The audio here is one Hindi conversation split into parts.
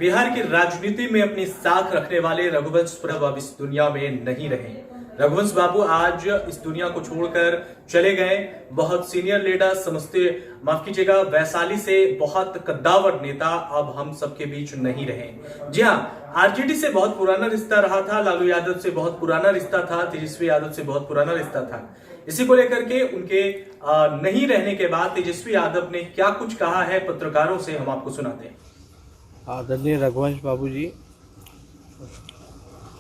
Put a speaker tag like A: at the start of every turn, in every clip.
A: बिहार की राजनीति में अपनी साख रखने वाले रघुवंश प्रभु अब इस दुनिया में नहीं रहे। रघुवंश बाबू आज इस दुनिया को छोड़कर चले गए। बहुत सीनियर लीडर, समझते माफ कीजिएगा, वैशाली से बहुत कद्दावर नेता अब हम सबके बीच नहीं रहे। जी हाँ, आरजेडी से बहुत पुराना रिश्ता रहा था, लालू यादव से बहुत पुराना रिश्ता था, तेजस्वी यादव से बहुत पुराना रिश्ता था। इसी को लेकर के उनके नहीं रहने के बाद तेजस्वी यादव ने क्या कुछ कहा है पत्रकारों से, हम आपको सुनाते हैं।
B: आदरणीय रघुवंश बाबू जी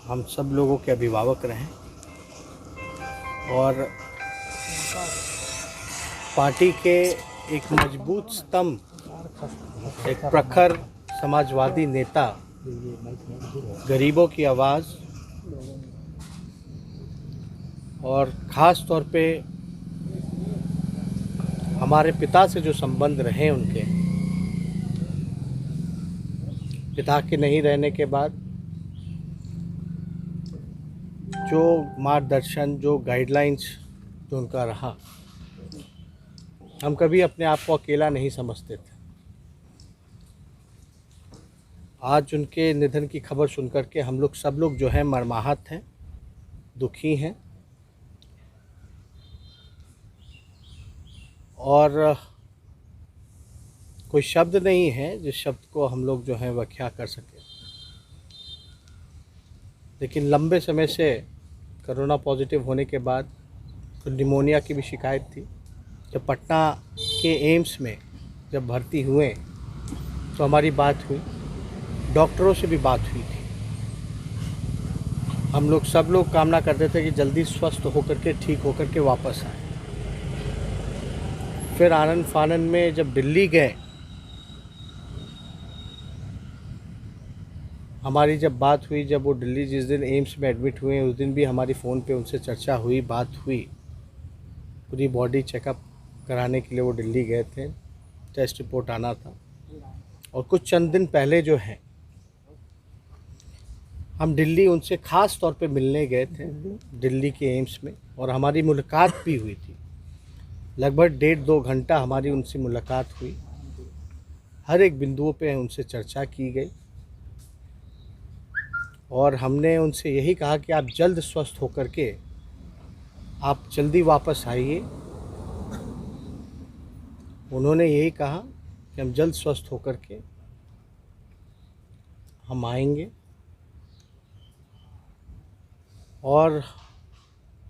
B: हम सब लोगों के अभिभावक रहे और पार्टी के एक मजबूत स्तंभ, एक प्रखर समाजवादी नेता, गरीबों की आवाज़ और ख़ास तौर पे हमारे पिता से जो संबंध रहे, उनके पिता के नहीं रहने के बाद जो मार्गदर्शन, जो गाइडलाइंस जो उनका रहा, हम कभी अपने आप को अकेला नहीं समझते थे। आज उनके निधन की खबर सुनकर के हम लोग सब लोग जो हैं मर्माहत हैं, दुखी हैं और कोई शब्द नहीं है जिस शब्द को हम लोग जो है व्याख्या कर सकें। लेकिन लंबे समय से कोरोना पॉजिटिव होने के बाद तो निमोनिया की भी शिकायत थी। जब पटना के एम्स में जब भर्ती हुए तो हमारी बात हुई, डॉक्टरों से भी बात हुई थी। हम लोग सब लोग कामना करते थे कि जल्दी स्वस्थ होकर के, ठीक होकर के वापस आए। फिर आनन फानन में जब दिल्ली गए, हमारी जब बात हुई, जब वो दिल्ली जिस दिन एम्स में एडमिट हुए उस दिन भी हमारी फ़ोन पे उनसे चर्चा हुई, बात हुई। पूरी बॉडी चेकअप कराने के लिए वो दिल्ली गए थे, टेस्ट रिपोर्ट आना था। और कुछ चंद दिन पहले जो है हम दिल्ली उनसे ख़ास तौर पे मिलने गए थे, दिल्ली के एम्स में, और हमारी मुलाकात भी हुई थी। लगभग 1.5-2 घंटा हमारी उनसे मुलाकात हुई। हर एक बिंदुओं पे उनसे चर्चा की गई और हमने उनसे यही कहा कि आप जल्द स्वस्थ होकर के आप जल्दी वापस आइए। उन्होंने यही कहा कि हम जल्द स्वस्थ होकर के हम आएंगे और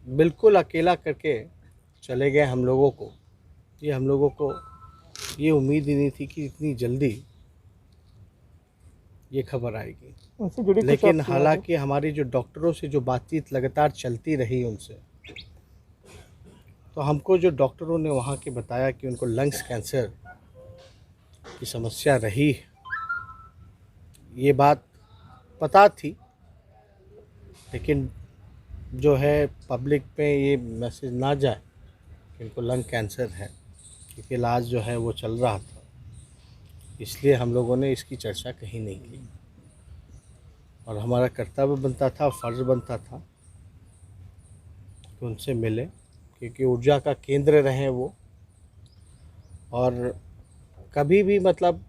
B: बिल्कुल अकेला करके चले गए हम लोगों को। हम लोगों को ये उम्मीद ही नहीं थी कि इतनी जल्दी ये खबर आएगी। लेकिन हालांकि हमारी जो डॉक्टरों से जो बातचीत लगातार चलती रही उनसे, तो हमको जो डॉक्टरों ने वहाँ के बताया कि उनको लंग्स कैंसर की समस्या रही, ये बात पता थी। लेकिन जो है पब्लिक पे ये मैसेज ना जाए कि इनको लंग कैंसर है, क्योंकि इलाज जो है वो चल रहा था, इसलिए हम लोगों ने इसकी चर्चा कहीं नहीं की। और हमारा कर्तव्य बनता था, फ़र्ज़ बनता था कि उनसे मिले, क्योंकि ऊर्जा का केंद्र रहे वो। और कभी भी मतलब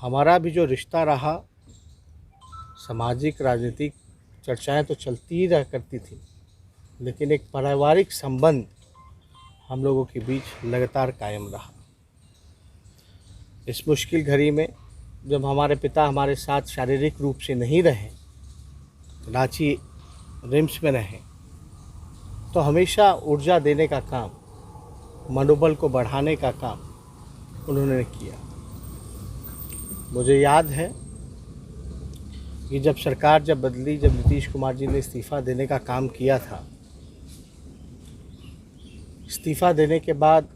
B: हमारा भी जो रिश्ता रहा, सामाजिक राजनीतिक चर्चाएं तो चलती ही रह करती थी, लेकिन एक पारिवारिक संबंध हम लोगों के बीच लगातार कायम रहा। इस मुश्किल घड़ी में जब हमारे पिता हमारे साथ शारीरिक रूप से नहीं रहे, रांची रिम्स में रहे, तो हमेशा ऊर्जा देने का काम, मनोबल को बढ़ाने का काम उन्होंने किया। मुझे याद है कि जब सरकार जब बदली, जब नीतीश कुमार जी ने इस्तीफ़ा देने का काम किया था, इस्तीफ़ा देने के बाद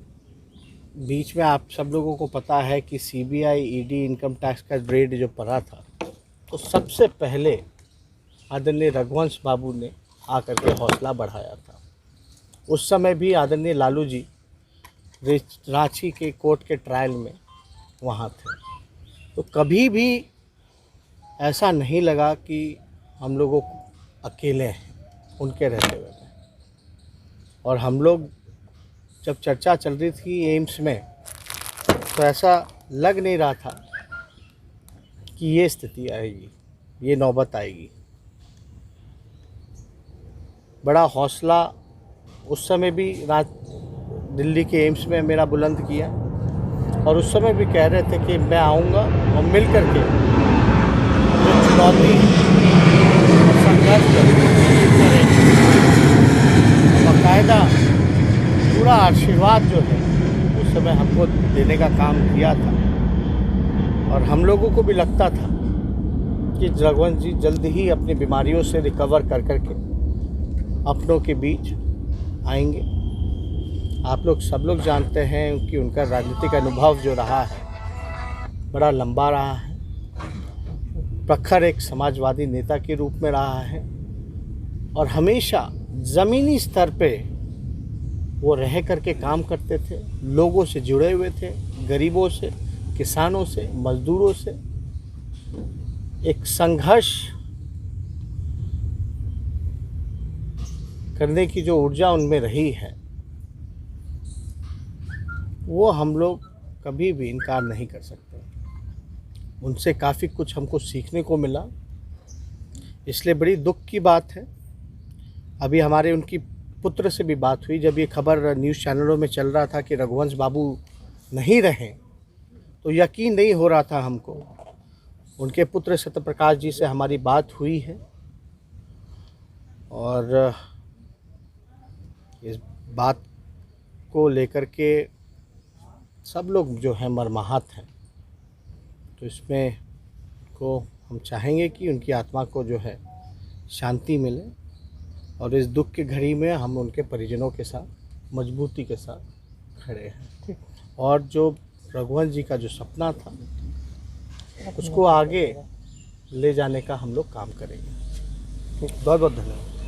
B: बीच में आप सब लोगों को पता है कि सीबीआई, ईडी, इनकम टैक्स का रेड जो पड़ा था, तो सबसे पहले आदरणीय रघुवंश बाबू ने आकर के हौसला बढ़ाया था। उस समय भी आदरणीय लालू जी रांची के कोर्ट के ट्रायल में वहाँ थे। तो कभी भी ऐसा नहीं लगा कि हम लोगों को अकेले हैं उनके रहते हुए। और हम लोग जब चर्चा चल रही थी एम्स में, तो ऐसा लग नहीं रहा था कि ये स्थिति आएगी, ये नौबत आएगी। बड़ा हौसला उस समय भी रात दिल्ली के एम्स में मेरा बुलंद किया, और उस समय भी कह रहे थे कि मैं आऊँगा और मिल कर के जो चुनौती संघर्ष करेंगे। बाकायदा पूरा आशीर्वाद जो है उस समय हमको देने का काम किया था, और हम लोगों को भी लगता था कि रघुवंश जी जल्द ही अपनी बीमारियों से रिकवर कर करके अपनों के बीच आएंगे। आप लोग सब लोग जानते हैं कि उनका राजनीतिक अनुभव जो रहा है बड़ा लंबा रहा है। प्रखर एक समाजवादी नेता के रूप में रहा है, और हमेशा ज़मीनी स्तर पे वो रह करके काम करते थे, लोगों से जुड़े हुए थे, गरीबों से, किसानों से, मजदूरों से। एक संघर्ष करने की जो ऊर्जा उनमें रही है वो हम लोग कभी भी इनकार नहीं कर सकते। उनसे काफ़ी कुछ हमको सीखने को मिला, इसलिए बड़ी दुख की बात है। अभी हमारे उनकी पुत्र से भी बात हुई, जब ये खबर न्यूज़ चैनलों में चल रहा था कि रघुवंश बाबू नहीं रहे, तो यकीन नहीं हो रहा था हमको। उनके पुत्र सत्यप्रकाश जी से हमारी बात हुई है, और इस बात को लेकर के सब लोग जो हैं मर्माहत हैं। तो इसमें को हम चाहेंगे कि उनकी आत्मा को जो है शांति मिले, और इस दुख की घड़ी में हम उनके परिजनों के साथ मजबूती के साथ खड़े हैं, और जो रघुवंश जी का जो सपना था उसको आगे ले जाने का हम लोग काम करेंगे। बहुत बहुत धन्यवाद।